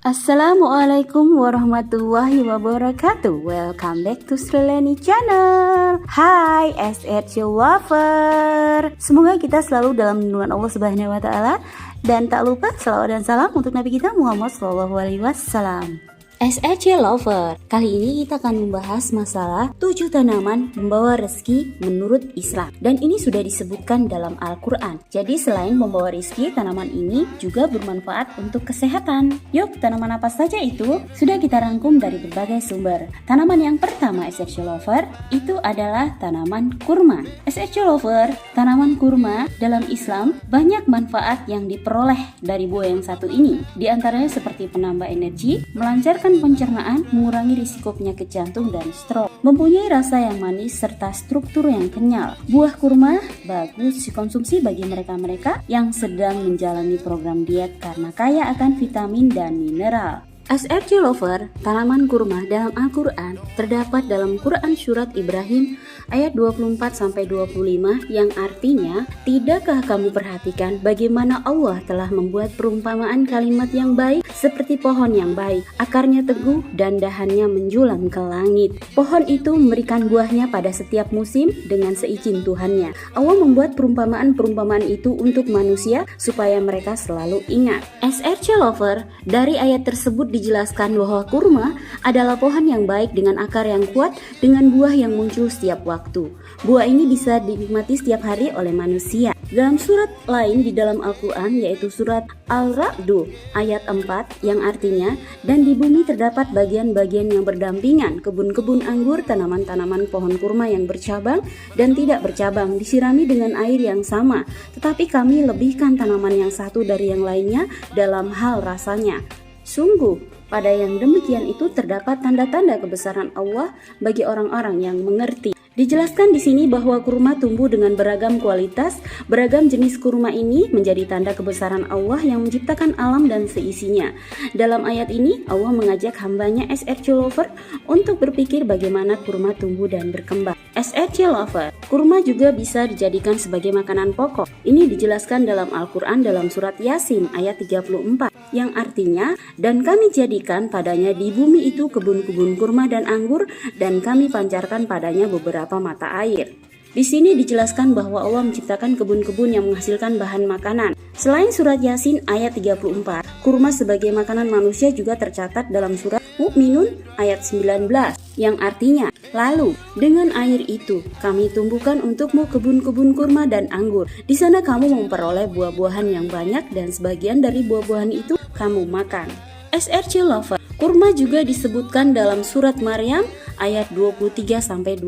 Assalamualaikum warahmatullahi wabarakatuh. Welcome back to Srileni Channel. Hai SRC Lover. Semoga kita selalu dalam lindungan Allah Subhanahu wa taala, dan tak lupa selawat dan salam untuk Nabi kita Muhammad sallallahu alaihi wasallam. SRC Lover, kali ini kita akan membahas masalah 7 tanaman membawa rezeki menurut Islam. Dan ini sudah disebutkan dalam Al-Quran. Jadi selain membawa rezeki, tanaman ini juga bermanfaat untuk kesehatan. Yuk, tanaman apa saja itu? Sudah kita rangkum dari berbagai sumber. Tanaman yang pertama SRC Lover, itu adalah tanaman kurma. SRC Lover, tanaman kurma dalam Islam banyak manfaat yang diperoleh dari buah yang satu ini. Di antaranya seperti penambah energi, melancarkan pencernaan, mengurangi risiko penyakit jantung dan stroke, mempunyai rasa yang manis serta struktur yang kenyal. Buah kurma bagus dikonsumsi bagi mereka-mereka yang sedang menjalani program diet karena kaya akan vitamin dan mineral. SRC Lover, tanaman kurma dalam Al-Quran terdapat dalam Quran Surat Ibrahim ayat 24-25 yang artinya, tidakkah kamu perhatikan bagaimana Allah telah membuat perumpamaan kalimat yang baik seperti pohon yang baik, akarnya teguh dan dahannya menjulang ke langit. Pohon itu memberikan buahnya pada setiap musim dengan seizin Tuhannya. Allah membuat perumpamaan-perumpamaan itu untuk manusia supaya mereka selalu ingat. SRC Lover, dari ayat tersebut dijelaskan bahwa kurma adalah pohon yang baik dengan akar yang kuat dengan buah yang muncul setiap waktu. Buah ini bisa dinikmati setiap hari oleh manusia. Dalam surat lain di dalam Al-Quran yaitu surat Al-Ra'du ayat 4 yang artinya, dan di bumi terdapat bagian-bagian yang berdampingan, kebun-kebun anggur, tanaman-tanaman pohon kurma yang bercabang dan tidak bercabang, disirami dengan air yang sama, tetapi kami lebihkan tanaman yang satu dari yang lainnya dalam hal rasanya. Sungguh, pada yang demikian itu terdapat tanda-tanda kebesaran Allah bagi orang-orang yang mengerti. Dijelaskan di sini bahwa kurma tumbuh dengan beragam kualitas. Beragam jenis kurma ini menjadi tanda kebesaran Allah yang menciptakan alam dan seisinya. Dalam ayat ini, Allah mengajak hambanya SRC Lover untuk berpikir bagaimana kurma tumbuh dan berkembang. SRC Lover, kurma juga bisa dijadikan sebagai makanan pokok. Ini dijelaskan dalam Al-Quran dalam surat Yasin ayat 34 yang artinya, dan kami jadikan padanya di bumi itu kebun-kebun kurma dan anggur, dan kami pancarkan padanya beberapa mata air. Di sini dijelaskan bahwa Allah menciptakan kebun-kebun yang menghasilkan bahan makanan. Selain surat Yasin ayat 34, kurma sebagai makanan manusia juga tercatat dalam surat Mu'minun ayat 19 yang artinya, lalu dengan air itu kami tumbuhkan untukmu kebun-kebun kurma dan anggur. Di sana kamu memperoleh buah-buahan yang banyak dan sebagian dari buah-buahan itu kamu makan. SRC Lover, kurma juga disebutkan dalam surat Maryam ayat 23-26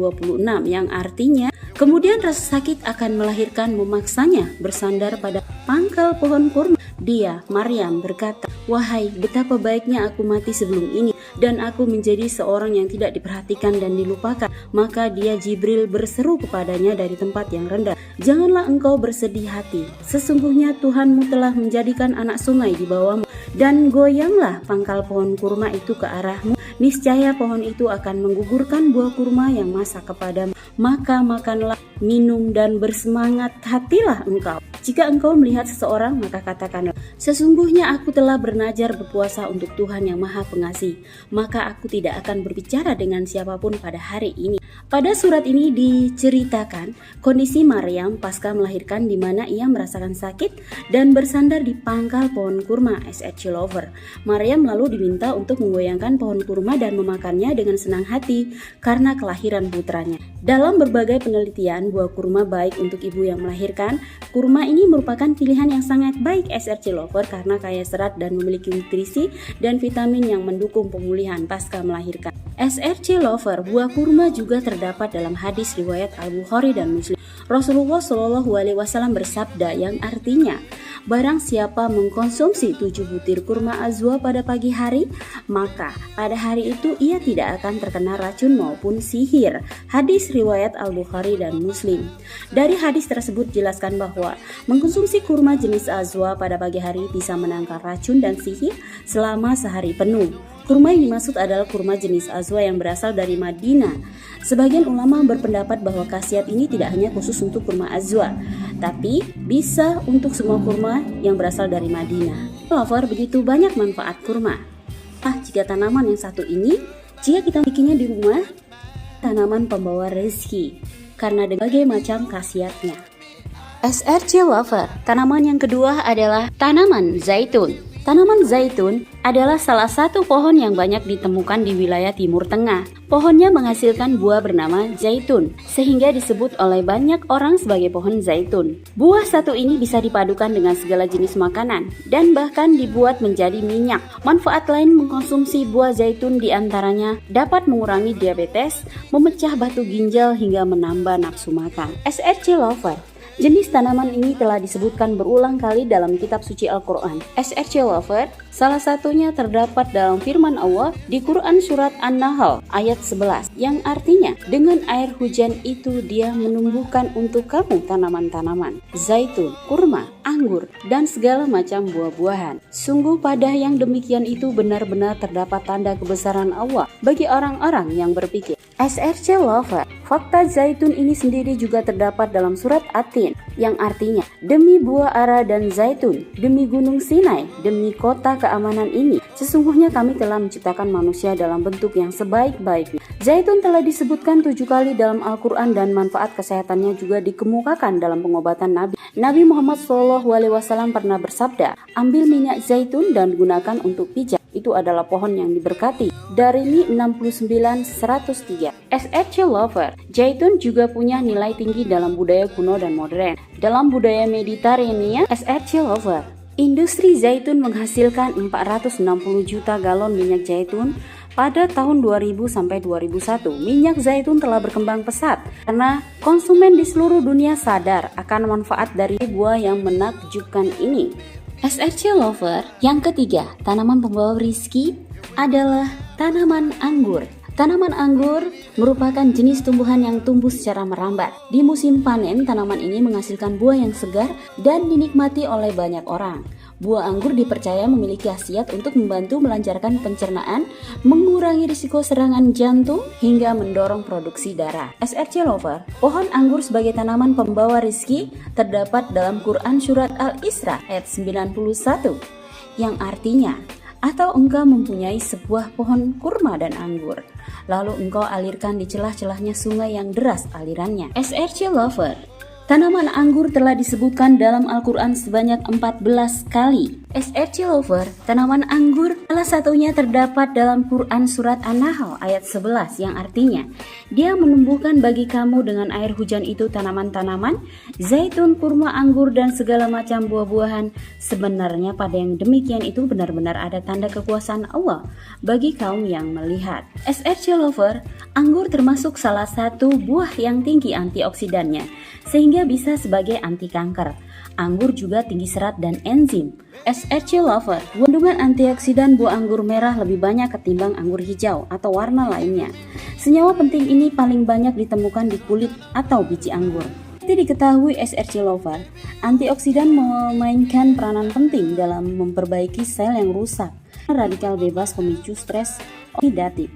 yang artinya, kemudian rasa sakit akan melahirkan memaksanya bersandar pada pangkal pohon kurma. Dia, Maryam, berkata, wahai, betapa baiknya aku mati sebelum ini, dan aku menjadi seorang yang tidak diperhatikan dan dilupakan. Maka dia, Jibril, berseru kepadanya dari tempat yang rendah, janganlah engkau bersedih hati, sesungguhnya Tuhanmu telah menjadikan anak sungai di bawahmu, dan goyanglah pangkal pohon kurma itu ke arahmu, niscaya pohon itu akan menggugurkan buah kurma yang masak kepadamu, maka makanlah, minum, dan bersemangat hatilah engkau. Jika engkau melihat seseorang, maka katakanlah, sesungguhnya aku telah bernazar berpuasa untuk Tuhan yang Maha Pengasih, maka aku tidak akan berbicara dengan siapapun pada hari ini. Pada surat ini diceritakan kondisi Maryam pasca melahirkan di mana ia merasakan sakit dan bersandar di pangkal pohon kurma. SRC Lover, Maryam lalu diminta untuk menggoyangkan pohon kurma dan memakannya dengan senang hati karena kelahiran putranya. Dalam berbagai penelitian, buah kurma baik untuk ibu yang melahirkan. Kurma ini merupakan pilihan yang sangat baik SRC Lover karena kaya serat dan memiliki nutrisi dan vitamin yang mendukung pemulihan pasca melahirkan. SRC Lover, buah kurma juga terdapat dalam hadis riwayat Al-Bukhari dan Muslim. Rasulullah Shallallahu alaihi wasallam bersabda yang artinya, barang siapa mengkonsumsi 7 butir kurma azwa pada pagi hari, maka pada hari itu ia tidak akan terkena racun maupun sihir. Hadis riwayat Al-Bukhari dan Muslim. Dari hadis tersebut jelaskan bahwa mengkonsumsi kurma jenis azwa pada pagi hari bisa menangkal racun dan sihir selama sehari penuh. Kurma yang dimaksud adalah kurma jenis azwa yang berasal dari Madinah. Sebagian ulama berpendapat bahwa khasiat ini tidak hanya khusus untuk kurma azwa, tapi bisa untuk semua kurma yang berasal dari Madinah. Lover, begitu banyak manfaat kurma. Jika tanaman yang satu ini, jika kita memilikinya di rumah, tanaman pembawa rezeki karena berbagai macam khasiatnya. SRC Lover, tanaman yang kedua adalah tanaman zaitun. Tanaman zaitun adalah salah satu pohon yang banyak ditemukan di wilayah Timur Tengah. Pohonnya menghasilkan buah bernama zaitun, sehingga disebut oleh banyak orang sebagai pohon zaitun. Buah satu ini bisa dipadukan dengan segala jenis makanan, dan bahkan dibuat menjadi minyak. Manfaat lain mengkonsumsi buah zaitun diantaranya dapat mengurangi diabetes, memecah batu ginjal, hingga menambah nafsu makan. SRC Lover, jenis tanaman ini telah disebutkan berulang kali dalam kitab suci Al-Quran. SRC Lover, salah satunya terdapat dalam firman Allah di Quran Surat An-Nahl ayat 11, yang artinya, dengan air hujan itu dia menumbuhkan untuk kamu tanaman-tanaman, zaitun, kurma, anggur, dan segala macam buah-buahan. Sungguh pada yang demikian itu benar-benar terdapat tanda kebesaran Allah bagi orang-orang yang berpikir. SRC Lover, fakta zaitun ini sendiri juga terdapat dalam surat At-Tin, yang artinya, demi buah ara dan zaitun, demi gunung Sinai, demi kota keamanan ini, sesungguhnya kami telah menciptakan manusia dalam bentuk yang sebaik-baiknya. Zaitun telah disebutkan 7 kali dalam Al-Quran dan manfaat kesehatannya juga dikemukakan dalam pengobatan Nabi. Nabi Muhammad SAW pernah bersabda, ambil minyak zaitun dan gunakan untuk pijat. Itu adalah pohon yang diberkati. Darimi 69-103. SRC Lover, zaitun juga punya nilai tinggi dalam budaya kuno dan modern. Dalam budaya Mediterania, SRC Lover, industri zaitun menghasilkan 460 juta galon minyak zaitun pada tahun 2000 sampai 2001. Minyak zaitun telah berkembang pesat karena konsumen di seluruh dunia sadar akan manfaat dari buah yang menakjubkan ini. SRC Lover, yang ketiga, tanaman pembawa rizki adalah tanaman anggur. Tanaman anggur merupakan jenis tumbuhan yang tumbuh secara merambat. Di musim panen, tanaman ini menghasilkan buah yang segar dan dinikmati oleh banyak orang. Buah anggur dipercaya memiliki khasiat untuk membantu melancarkan pencernaan, mengurangi risiko serangan jantung, hingga mendorong produksi darah. SRC Lover, pohon anggur sebagai tanaman pembawa rizki terdapat dalam Quran Surat Al-Isra ayat 91, yang artinya, atau engkau mempunyai sebuah pohon kurma dan anggur, lalu engkau alirkan di celah-celahnya sungai yang deras alirannya. SRC Lover, tanaman anggur telah disebutkan dalam Al-Quran sebanyak 14 kali. SRC Lover, tanaman anggur salah satunya terdapat dalam Quran Surat An-Nahl ayat 11, yang artinya, dia menumbuhkan bagi kamu dengan air hujan itu tanaman-tanaman, zaitun, kurma, anggur, dan segala macam buah-buahan. Sebenarnya pada yang demikian itu benar-benar ada tanda kekuasaan Allah bagi kaum yang melihat. SRC Lover, anggur termasuk salah satu buah yang tinggi antioksidannya, sehingga bisa sebagai anti kanker. Anggur juga tinggi serat dan enzim. SRC Lover, kandungan antioksidan buah anggur merah lebih banyak ketimbang anggur hijau atau warna lainnya. Senyawa penting ini paling banyak ditemukan di kulit atau biji anggur. Seperti diketahui SRC Lover, antioksidan memainkan peranan penting dalam memperbaiki sel yang rusak, radikal bebas pemicu stres oksidatif.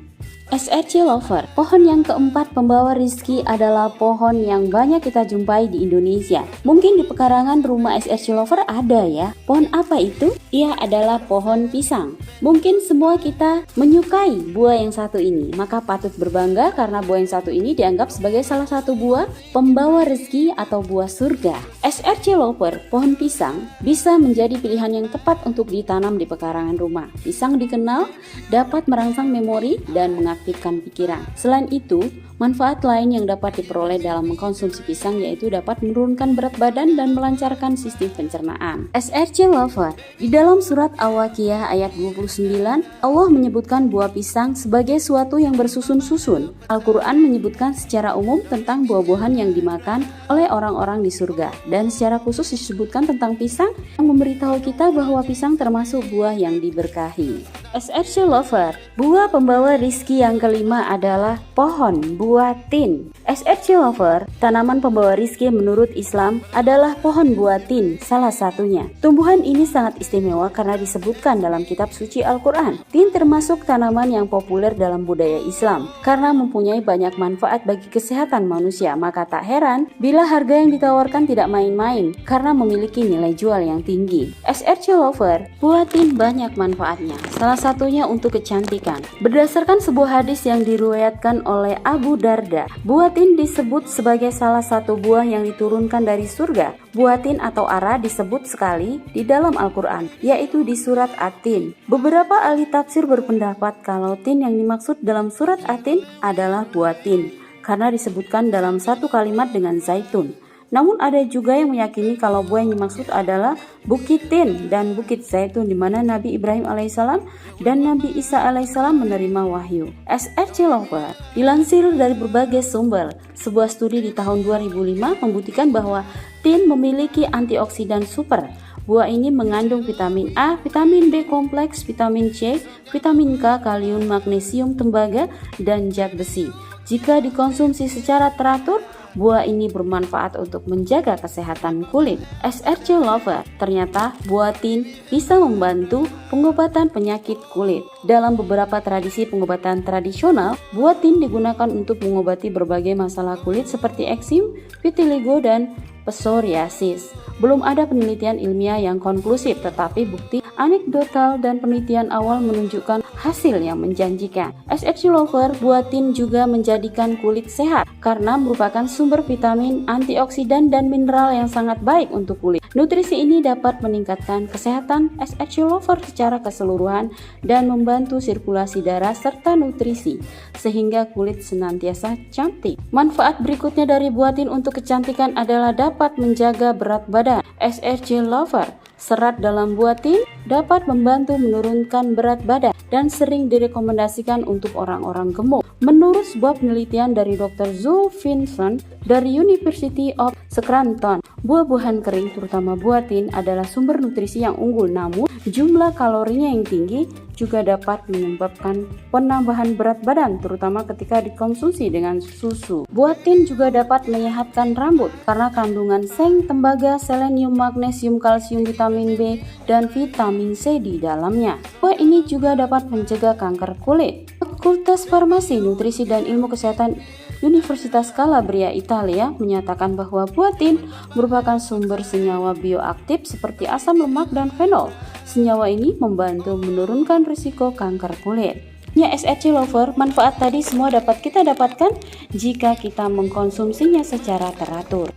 SRC Lover, pohon yang keempat pembawa rizki adalah pohon yang banyak kita jumpai di Indonesia. Mungkin di pekarangan rumah SRC Lover ada ya. Pohon apa itu? Ia adalah pohon pisang. Mungkin semua kita menyukai buah yang satu ini, maka patut berbangga karena buah yang satu ini dianggap sebagai salah satu buah pembawa rezeki atau buah surga. SRC Lover, pohon pisang, bisa menjadi pilihan yang tepat untuk ditanam di pekarangan rumah. Pisang dikenal dapat merangsang memori dan mengaktifkan pikiran. Selain itu, manfaat lain yang dapat diperoleh dalam mengkonsumsi pisang yaitu dapat menurunkan berat badan dan melancarkan sistem pencernaan. SRC Lover, di dalam surat Al-Waqiah ayat 29, Allah menyebutkan buah pisang sebagai suatu yang bersusun-susun. Al-Quran menyebutkan secara umum tentang buah-buahan yang dimakan oleh orang-orang di surga, dan secara khusus disebutkan tentang pisang yang memberitahu kita bahwa pisang termasuk buah yang diberkahi. SRC Lover, buah pembawa rizki yang kelima adalah pohon buah tin. SRC Lover, tanaman pembawa rizki menurut Islam adalah pohon buah tin, salah satunya. Tumbuhan ini sangat istimewa karena disebutkan dalam kitab suci Al-Quran. Tin termasuk tanaman yang populer dalam budaya Islam karena mempunyai banyak manfaat bagi kesehatan manusia. Maka tak heran bila harga yang ditawarkan tidak main-main karena memiliki nilai jual yang tinggi. SRC Lover, buah tin banyak manfaatnya. Salah satunya untuk kecantikan. Berdasarkan sebuah hadis yang diriwayatkan oleh Abu Darda, buah tin disebut sebagai salah satu buah yang diturunkan dari surga. Buah tin atau ara disebut sekali di dalam Al-Quran, yaitu di surat At-Tin. Beberapa ahli tafsir berpendapat kalau tin yang dimaksud dalam surat At-Tin adalah buah tin, karena disebutkan dalam satu kalimat dengan zaitun. Namun ada juga yang meyakini kalau buah yang dimaksud adalah Bukit Tin dan Bukit Zaitun di mana Nabi Ibrahim alaihissalam dan Nabi Isa alaihissalam menerima wahyu. SRC Lover dilansir dari berbagai sumber. Sebuah studi di tahun 2005 membuktikan bahwa tin memiliki antioksidan super. Buah ini mengandung vitamin A, vitamin B kompleks, vitamin C, vitamin K, kalium, magnesium, tembaga, dan zat besi. Jika dikonsumsi secara teratur, buah ini bermanfaat untuk menjaga kesehatan kulit. SRC Lover, ternyata buah tin bisa membantu pengobatan penyakit kulit. Dalam beberapa tradisi pengobatan tradisional, buah tin digunakan untuk mengobati berbagai masalah kulit seperti eksim, vitiligo, dan psoriasis. Belum ada penelitian ilmiah yang konklusif, tetapi bukti anekdotal dan penelitian awal menunjukkan hasil yang menjanjikan. SRC Lover, buah tin juga menjadikan kulit sehat karena merupakan sumber vitamin, antioksidan, dan mineral yang sangat baik untuk kulit. Nutrisi ini dapat meningkatkan kesehatan SRC Lover secara keseluruhan dan membantu sirkulasi darah serta nutrisi, sehingga kulit senantiasa cantik. Manfaat berikutnya dari buah tin untuk kecantikan adalah dapat menjaga berat badan. SRC Lover, serat dalam buah tin dapat membantu menurunkan berat badan dan sering direkomendasikan untuk orang-orang gemuk. Menurut sebuah penelitian dari Dr. Zoe Vincent dari University of Scranton, buah-buahan kering terutama buah tin adalah sumber nutrisi yang unggul, namun jumlah kalorinya yang tinggi juga dapat menyebabkan penambahan berat badan terutama ketika dikonsumsi dengan susu. Buah tin juga dapat menyehatkan rambut karena kandungan seng, tembaga, selenium, magnesium, kalsium, vitamin B, dan vitamin C di dalamnya. Buah ini juga dapat mencegah kanker kulit. Fakultas Farmasi, Nutrisi, dan Ilmu Kesehatan Universitas Calabria, Italia menyatakan bahwa buah tin merupakan sumber senyawa bioaktif seperti asam lemak dan fenol. Senyawa ini membantu menurunkan risiko kanker kulit. Ya, SRC Lover, manfaat tadi semua dapat kita dapatkan jika kita mengkonsumsinya secara teratur.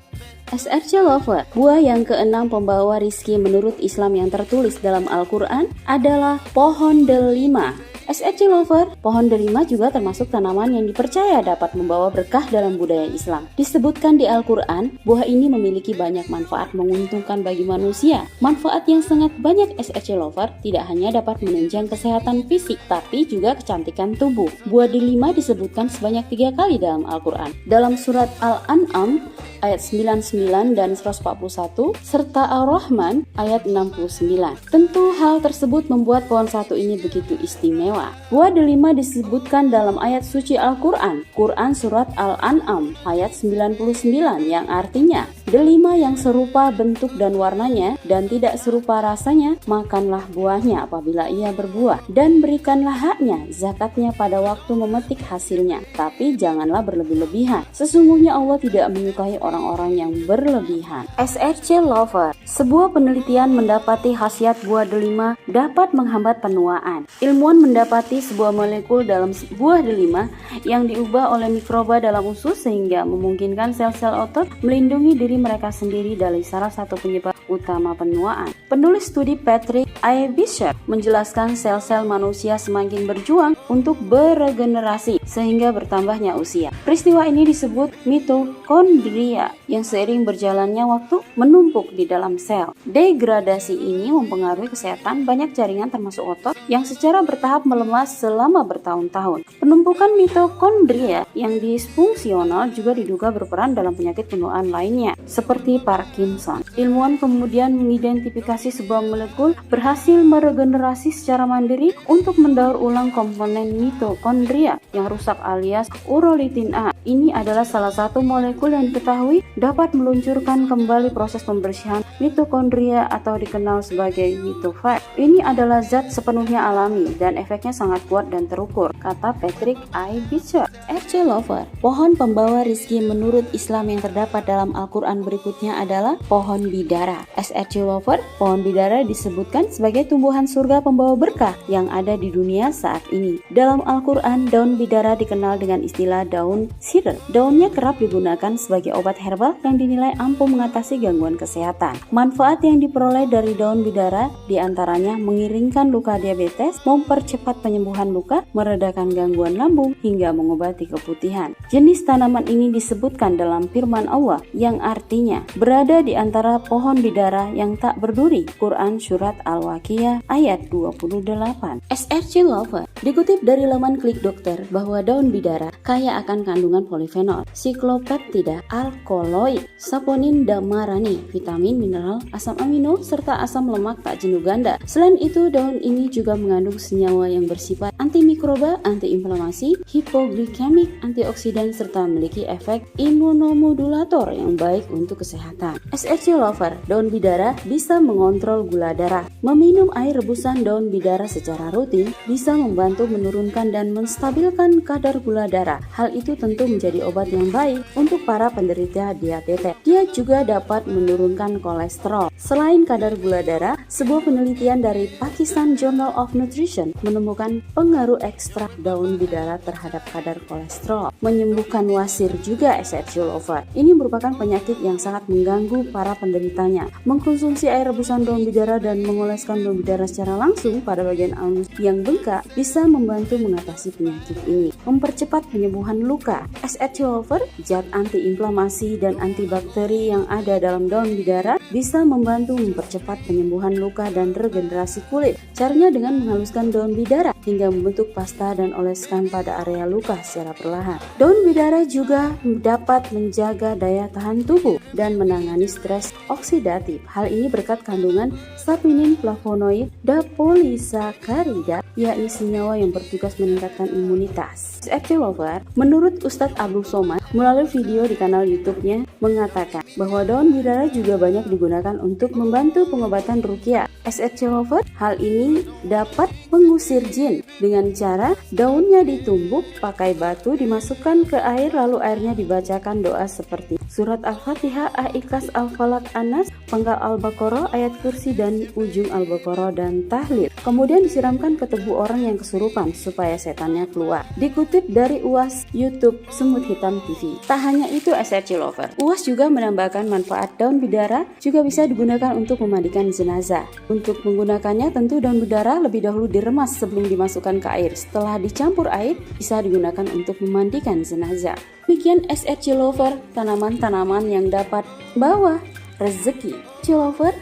SRC Lover, buah yang keenam pembawa rizki menurut Islam yang tertulis dalam Al-Quran adalah pohon delima. SRC Lover, pohon delima juga termasuk tanaman yang dipercaya dapat membawa berkah dalam budaya Islam. Disebutkan di Al-Quran, buah ini memiliki banyak manfaat menguntungkan bagi manusia. Manfaat yang sangat banyak SRC Lover tidak hanya dapat menunjang kesehatan fisik, tapi juga kecantikan tubuh. Buah delima disebutkan sebanyak 3 kali dalam Al-Quran. Dalam surat Al-An'am ayat 99 dan 141, serta Ar-Rahman ayat 69. Tentu hal tersebut membuat pohon satu ini begitu istimewa. Buah delima disebutkan dalam ayat suci Al-Quran, Quran surat Al-An'am ayat 99, yang artinya delima yang serupa bentuk dan warnanya dan tidak serupa rasanya, makanlah buahnya apabila ia berbuah, dan berikanlah haknya, zakatnya pada waktu memetik hasilnya, tapi janganlah berlebih-lebihan. Sesungguhnya Allah tidak menyukai orang-orang yang berlebihan. SRC Lover, sebuah penelitian mendapati khasiat buah delima dapat menghambat penuaan. Ilmuwan mendapati sebuah molekul dalam buah delima yang diubah oleh mikroba dalam usus sehingga memungkinkan sel-sel otot melindungi diri mereka sendiri dari salah satu penyebab utama penuaan. Penulis studi Patrick A. Bishop menjelaskan sel-sel manusia semakin berjuang untuk beregenerasi sehingga bertambahnya usia. Peristiwa ini disebut mitokondria yang seiring berjalannya waktu menumpuk di dalam sel. Degradasi ini mempengaruhi kesehatan banyak jaringan termasuk otot yang secara bertahap melemah selama bertahun-tahun. Penumpukan mitokondria yang disfungsional juga diduga berperan dalam penyakit penuaan lainnya seperti Parkinson. Ilmuwan kemudian kemudian mengidentifikasi sebuah molekul berhasil meregenerasi secara mandiri untuk mendaur ulang komponen mitokondria yang rusak alias urolitin A. Ini adalah salah satu molekul yang diketahui dapat meluncurkan kembali proses pembersihan mitokondria atau dikenal sebagai mitofag. Ini adalah zat sepenuhnya alami dan efeknya sangat kuat dan terukur, kata Patrick I. Beecher. RC Lover, pohon pembawa rizki menurut Islam yang terdapat dalam Al-Quran berikutnya adalah pohon bidara. SRC Lover, pohon bidara disebutkan sebagai tumbuhan surga pembawa berkah yang ada di dunia saat ini. Dalam Al-Quran, daun bidara dikenal dengan istilah daun sider. Daunnya kerap digunakan sebagai obat herbal yang dinilai ampuh mengatasi gangguan kesehatan. Manfaat yang diperoleh dari daun bidara diantaranya mengiringkan luka diabetes, mempercepat penyembuhan luka, meredakan gangguan lambung, hingga mengobati keputihan. Jenis tanaman ini disebutkan dalam firman Allah yang artinya berada di antara pohon bidara yang tak berduri. Quran Surat Al-Waqiah ayat 28. SRC Lover dikutip dari laman Klik Dokter bahwa daun bidara kaya akan kandungan polifenol, siklopeptida, alkaloid, saponin, damarani, vitamin, mineral, asam amino, serta asam lemak tak jenuh ganda. Selain itu, daun ini juga mengandung senyawa yang bersifat antimikroba, antiinflamasi, hipoglikemik, antioksidan, serta memiliki efek imunomodulator yang baik untuk kesehatan. SRC Lover, daun bidara bisa mengontrol gula darah. Meminum air rebusan daun bidara secara rutin bisa membantu menurunkan dan menstabilkan kadar gula darah. Hal itu tentu menjadi obat yang baik untuk para penderita diabetes. Dia juga dapat menurunkan kolesterol. Selain kadar gula darah, sebuah penelitian dari Pakistan Journal of Nutrition menemukan pengaruh ekstrak daun bidara terhadap kadar kolesterol. Menyembuhkan wasir juga SRC Lover. Ini merupakan penyakit yang sangat mengganggu para penderitanya. Mengkonsumsi air rebusan daun bidara dan mengoleskan daun bidara secara langsung pada bagian anus yang bengkak bisa membantu mengatasi penyakit ini. Mempercepat penyembuhan luka. SRC Lover, zat antiinflamasi dan antibakteri yang ada dalam daun bidara bisa membantu mempercepat penyembuhan luka dan regenerasi kulit. Caranya dengan menghaluskan daun bidara hingga membentuk pasta dan oleskan pada area luka secara perlahan. Daun bidara juga dapat menjaga daya tahan tubuh dan menangani stres oksidatif. Hal ini berkat kandungan sapinin, flavonoid, dan polisakarida, yakni senyawa yang bertugas meningkatkan imunitas. SRC Lover, menurut Ustadz Abdul Somad melalui video di kanal YouTube-nya mengatakan bahwa daun bidara juga banyak digunakan untuk membantu pengobatan ruqyah. SRC Lover, hal ini dapat mengusir jin dengan cara daunnya ditumbuk pakai batu, dimasukkan ke air, lalu airnya dibacakan doa seperti surat Al-Fatihah, Al-Ikhlas, Al-Falaq, An-Nas, penggal Al-Baqarah, ayat kursi dan ujung Al-Baqarah, dan tahlil. Kemudian disiramkan ke tubuh orang yang kesurupan supaya setannya keluar. Dikutip dari UAS YouTube Semut Hitam TV. Tak hanya itu SRC Lover, UAS juga menambahkan manfaat daun bidara juga bisa digunakan untuk memandikan jenazah. Untuk menggunakannya tentu daun bidara lebih dahulu diremas sebelum dimasukkan ke air. Setelah dicampur air, bisa digunakan untuk memandikan jenazah. Demikian SRC Lover, tanaman-tanaman yang dapat bawa rezeki. SRC Lover,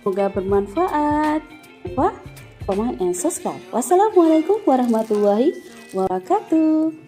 semoga bermanfaat. Lupa, komen, and subscribe. Wassalamualaikum warahmatullahi wabarakatuh.